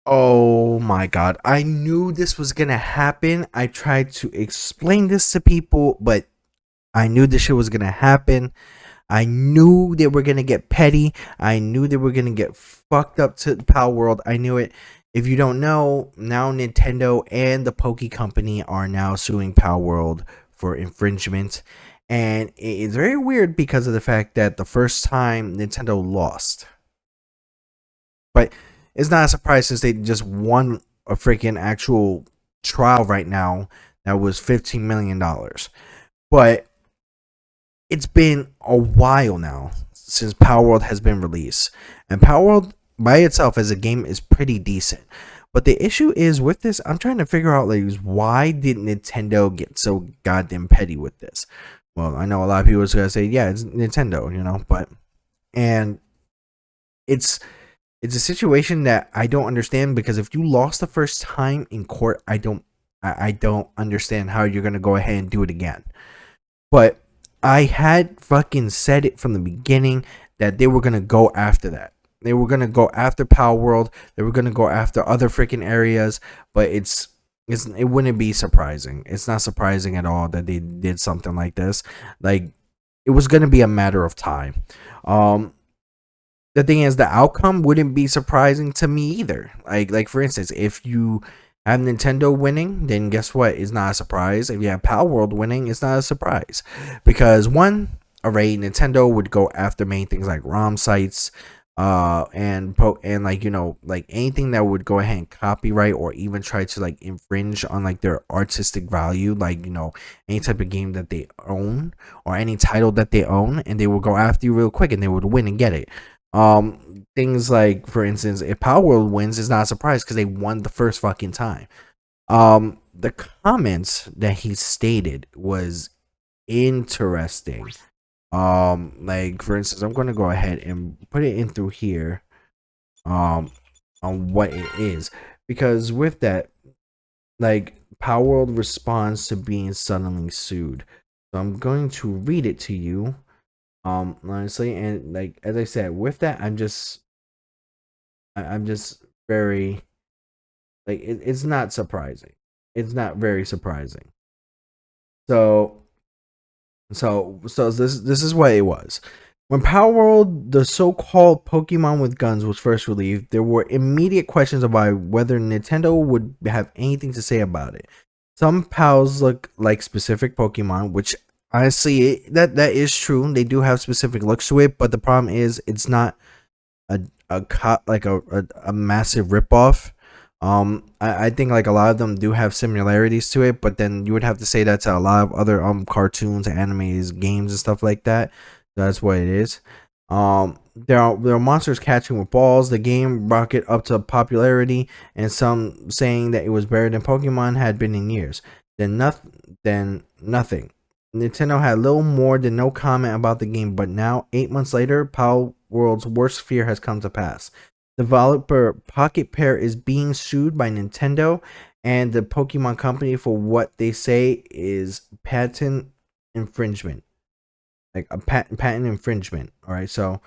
Oh my god. I knew this was gonna happen. I tried to explain this to people, but I knew this shit was gonna happen. I knew they were gonna get petty. I knew they were gonna get fucked up to Palworld. I knew it. If you don't know, now Nintendo and the Poke Company are now suing Palworld for infringement. And it's very weird because of the fact that the first time Nintendo lost. But it's not a surprise since they just won a freaking actual trial right now that was $15 million. But it's been a while now since Palworld has been released, and Palworld by itself as a game is pretty decent. But the issue is with this, I'm trying to figure out like why did Nintendo get so goddamn petty with this? Well, I know a lot of people are gonna say, yeah, it's Nintendo, but and it's it's a situation that I don't understand because if you lost the first time in court, I don't understand how you're gonna go ahead and do it again. But I had fucking said it from the beginning that they were gonna go after that. They were gonna go after Palworld. They were gonna go after other freaking areas. But it wouldn't be surprising. It's not surprising at all that they did something like this. Like it was gonna be a matter of time. Um, the thing is, the outcome wouldn't be surprising to me either. Like for instance, if you have Nintendo winning, then guess what? It's not a surprise. If you have Palworld winning, it's not a surprise. Because one, already Nintendo would go after main things like ROM sites, and like like anything that would go ahead and copyright or even try to like infringe on like their artistic value, like any type of game that they own or any title that they own, and they will go after you real quick and they would win and get it. Things like, for instance, if Power World wins, it's not a surprise because they won the first fucking time. The comments that he stated was interesting. Like for instance, I'm gonna go ahead and put it in through here. On what it is, because with that, like Power World responds to being suddenly sued. So I'm going to read it to you. Honestly, and like as I said, with that, I'm just very like it's not surprising. It's not very surprising. So this is what it was. When Power World, the so-called Pokemon with guns, was first released, there were immediate questions about whether Nintendo would have anything to say about it. Some pals look like specific Pokemon, which honestly that is true. They do have specific looks to it, but the problem is it's not a massive ripoff. I think like a lot of them do have similarities to it, but then you would have to say that to a lot of other cartoons, animes, games, and stuff like that. That's what it is. There are monsters catching with balls. The game rocket up to popularity, and some saying that it was better than Pokemon had been in years. Then nothing. Nintendo had little more than no comment about the game, but now 8 months later, Power World's worst fear has come to pass. Developer Pocket Pair is being sued by Nintendo and the Pokemon Company for what they say is patent infringement, like a patent infringement. All right, so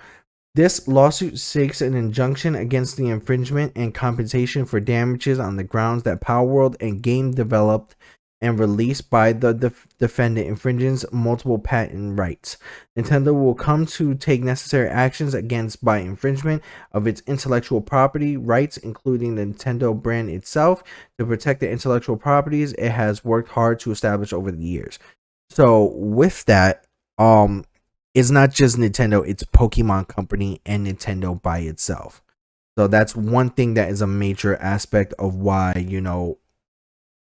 this lawsuit seeks an injunction against the infringement and compensation for damages on the grounds that Power World and game developed and released by the defendant infringes multiple patent rights. Nintendo will come to take necessary actions against by infringement of its intellectual property rights, including the Nintendo brand itself, to protect the intellectual properties it has worked hard to establish over the years. So with that, it's not just Nintendo, it's Pokemon Company and Nintendo by itself. So that's one thing that is a major aspect of why,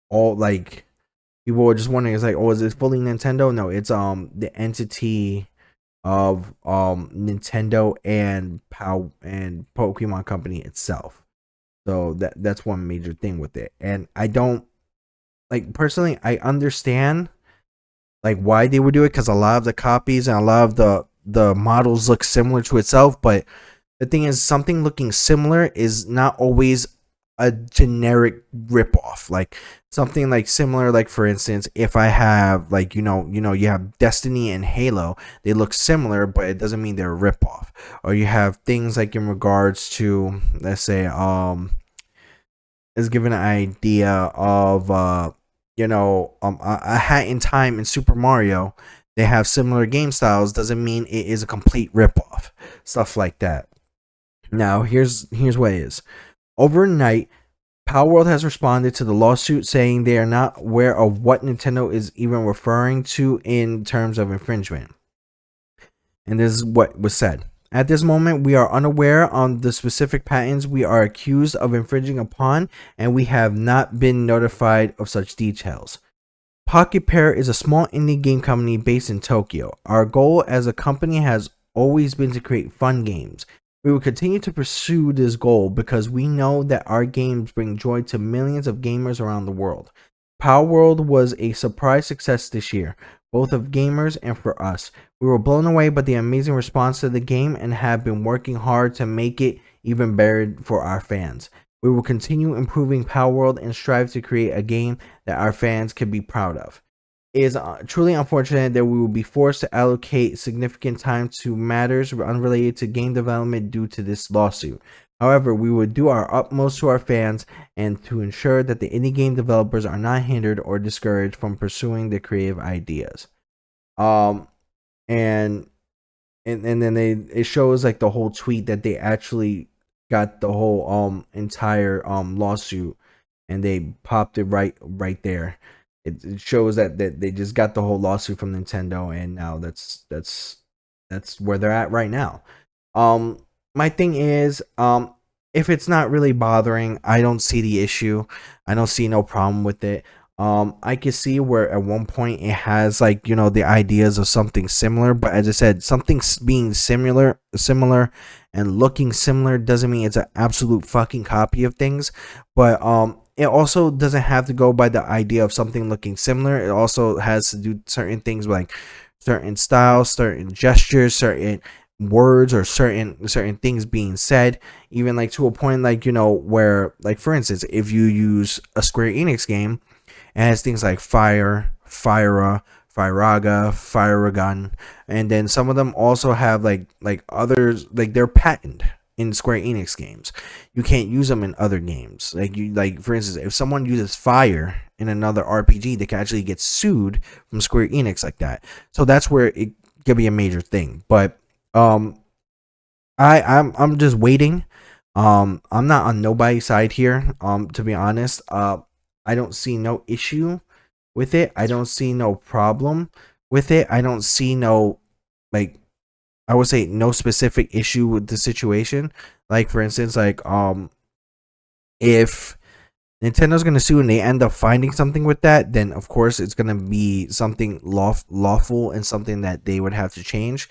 all like people were just wondering, it's like, oh, is it fully Nintendo? No, it's the entity of Nintendo and Pokemon Company itself. So that's one major thing with it. And I don't like personally, I understand like why they would do it because a lot of the copies and a lot of the models look similar to itself, but the thing is, something looking similar is not always a generic ripoff. Like something like similar, like for instance, if I have like you have Destiny and Halo, they look similar, but it doesn't mean they're a ripoff. Or you have things like in regards to, let's say, is given an idea of a Hat in Time in Super Mario. They have similar game styles doesn't mean it is a complete ripoff. Stuff like that. Now here's what it is. Overnight, Palworld has responded to the lawsuit saying they are not aware of what Nintendo is even referring to in terms of infringement. And this is what was said. At this moment, we are unaware on the specific patents we are accused of infringing upon, and we have not been notified of such details. Pocket Pair is a small indie game company based in Tokyo. Our goal as a company has always been to create fun games. We will continue to pursue this goal because we know that our games bring joy to millions of gamers around the world. Palworld was a surprise success this year, both of gamers and for us. We were blown away by the amazing response to the game and have been working hard to make it even better for our fans. We will continue improving Palworld and strive to create a game that our fans can be proud of. It is truly unfortunate that we will be forced to allocate significant time to matters unrelated to game development due to this lawsuit. However, we will do our utmost to our fans and to ensure that the indie game developers are not hindered or discouraged from pursuing their creative ideas. And then it shows like the whole tweet that they actually got the whole entire lawsuit, and they popped it right there. It shows that they just got the whole lawsuit from Nintendo, and now that's where they're at right now. My thing is, if it's not really bothering, I don't see the issue. I don't see no problem with it. I can see where at one point it has like the ideas of something similar, but as I said, something being similar and looking similar doesn't mean it's an absolute fucking copy of things. But it also doesn't have to go by the idea of something looking similar. It also has to do certain things like certain styles, certain gestures, certain words, or certain things being said, even like to a point like where, like, for instance, if you use a Square Enix game, it has things like fire, Fyra, Fyraga, Fyragun, and then some of them also have like others, like they're patented in Square Enix games. You can't use them in other games. Like for instance, if someone uses fire in another RPG, they can actually get sued from Square Enix like that. So that's where it could be a major thing. But I'm just waiting. I'm not on nobody's side here. To be honest, I don't see no issue with it. I don't see no problem with it. I don't see no, like, I would say no specific issue with the situation. Like, for instance, like, if Nintendo's going to sue and they end up finding something with that, then of course it's going to be something lawful and something that they would have to change.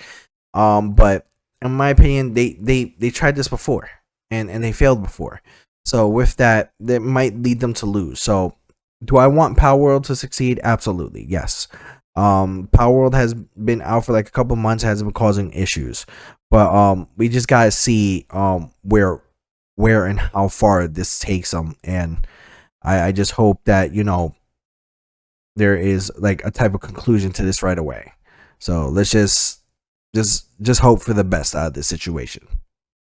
But in my opinion, they tried this before and they failed before. So with that might lead them to lose. So do I want Palworld to succeed? Absolutely, yes. Palworld has been out for like a couple months, has been causing issues, but we just gotta see where and how far this takes them, and I just hope that there is like a type of conclusion to this right away. So let's just hope for the best out of this situation.